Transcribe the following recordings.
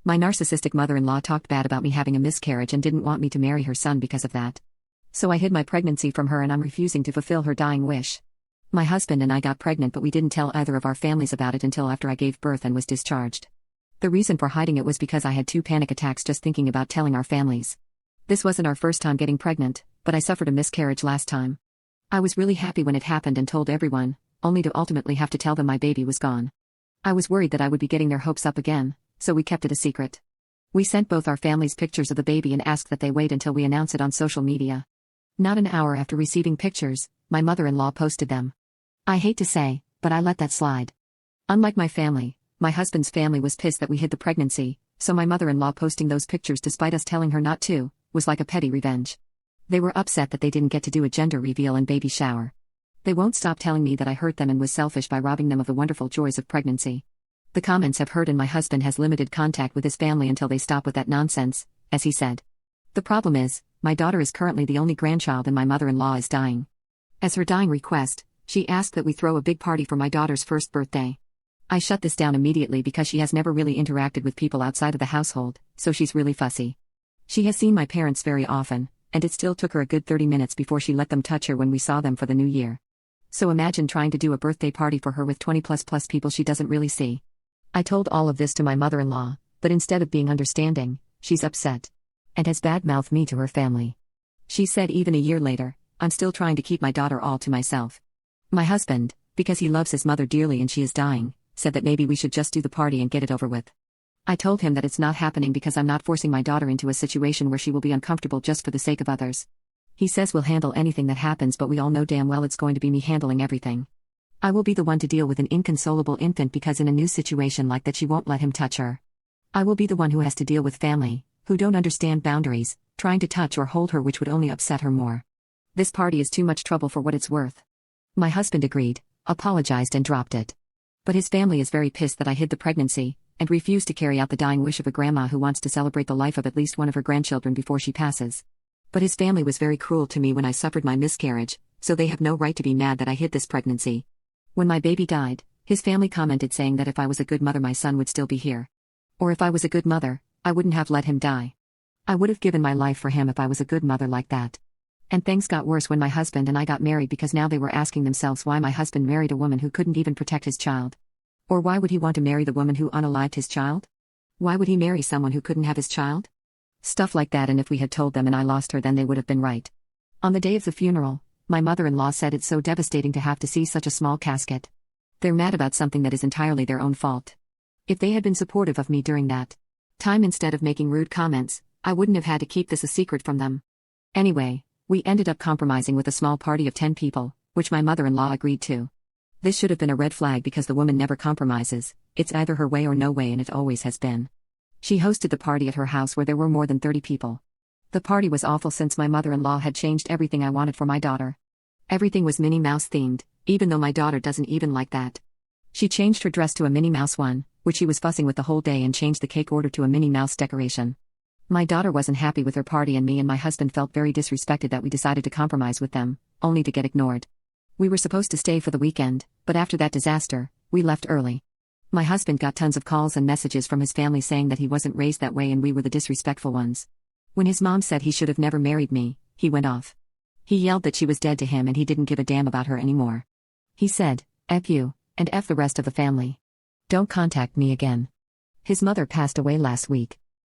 My narcissistic mother-in-law talked bad about me having a miscarriage and didn't want me to marry her son because of that. So I hid my pregnancy from her and I'm refusing to fulfill her dying wish. My husband and I got pregnant but we didn't tell either of our families about it until after I gave birth and was discharged. The reason for hiding it was because I had 2 panic attacks just thinking about telling our families. This wasn't our first time getting pregnant, but I suffered a miscarriage last time. I was really happy when it happened and told everyone, only to ultimately have to tell them my baby was gone. I was worried that I would be getting their hopes up again, so we kept it a secret. We sent both our families pictures of the baby and asked that they wait until we announce it on social media. Not an hour after receiving pictures, my mother-in-law posted them. I hate to say, but I let that slide. Unlike my family, my husband's family was pissed that we hid the pregnancy, so my mother-in-law posting those pictures despite us telling her not to, was like a petty revenge. They were upset that they didn't get to do a gender reveal and baby shower. They won't stop telling me that I hurt them and was selfish by robbing them of the wonderful joys of pregnancy. The comments have hurt and my husband has limited contact with his family until they stop with that nonsense, as he said. The problem is, my daughter is currently the only grandchild and my mother-in-law is dying. As her dying request, she asked that we throw a big party for my daughter's first birthday. I shut this down immediately because she has never really interacted with people outside of the household, so she's really fussy. She has seen my parents very often, and it still took her a good 30 minutes before she let them touch her when we saw them for the new year. So imagine trying to do a birthday party for her with 20+ people she doesn't really see. I told all of this to my mother-in-law, but instead of being understanding, she's upset. And has bad-mouthed me to her family. She said even a year later, I'm still trying to keep my daughter all to myself. My husband, because he loves his mother dearly and she is dying, said that maybe we should just do the party and get it over with. I told him that it's not happening because I'm not forcing my daughter into a situation where she will be uncomfortable just for the sake of others. He says we'll handle anything that happens but we all know damn well it's going to be me handling everything. I will be the one to deal with an inconsolable infant because in a new situation like that she won't let him touch her. I will be the one who has to deal with family, who don't understand boundaries, trying to touch or hold her which would only upset her more. This party is too much trouble for what it's worth. My husband agreed, apologized and dropped it. But his family is very pissed that I hid the pregnancy, and refused to carry out the dying wish of a grandma who wants to celebrate the life of at least one of her grandchildren before she passes. But his family was very cruel to me when I suffered my miscarriage, so they have no right to be mad that I hid this pregnancy. When my baby died, his family commented saying that if I was a good mother my son would still be here. Or if I was a good mother, I wouldn't have let him die. I would have given my life for him if I was a good mother like that. And things got worse when my husband and I got married because now they were asking themselves why my husband married a woman who couldn't even protect his child. Or why would he want to marry the woman who unalived his child? Why would he marry someone who couldn't have his child? Stuff like that, and if we had told them and I lost her then they would have been right. On the day of the funeral, my mother-in-law said it's so devastating to have to see such a small casket. They're mad about something that is entirely their own fault. If they had been supportive of me during that time instead of making rude comments, I wouldn't have had to keep this a secret from them. Anyway, we ended up compromising with a small party of 10 people, which my mother-in-law agreed to. This should have been a red flag because the woman never compromises, it's either her way or no way and it always has been. She hosted the party at her house where there were more than 30 people. The party was awful since my mother-in-law had changed everything I wanted for my daughter. Everything was Minnie Mouse themed, even though my daughter doesn't even like that. She changed her dress to a Minnie Mouse one, which she was fussing with the whole day, and changed the cake order to a Minnie Mouse decoration. My daughter wasn't happy with her party and me and my husband felt very disrespected that we decided to compromise with them, only to get ignored. We were supposed to stay for the weekend, but after that disaster, we left early. My husband got tons of calls and messages from his family saying that he wasn't raised that way and we were the disrespectful ones. When his mom said he should have never married me, he went off. He yelled that she was dead to him and he didn't give a damn about her anymore. He said, F you, and F the rest of the family. Don't contact me again. His mother passed away last week.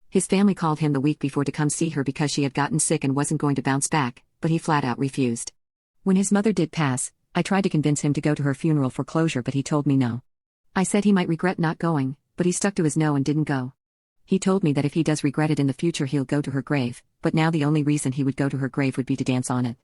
His family called him the week before to come see her because she had gotten sick and wasn't going to bounce back, but he flat out refused. When his mother did pass, I tried to convince him to go to her funeral for closure but he told me no. I said he might regret not going, but he stuck to his no and didn't go. He told me that if he does regret it in the future he'll go to her grave, but now the only reason he would go to her grave would be to dance on it.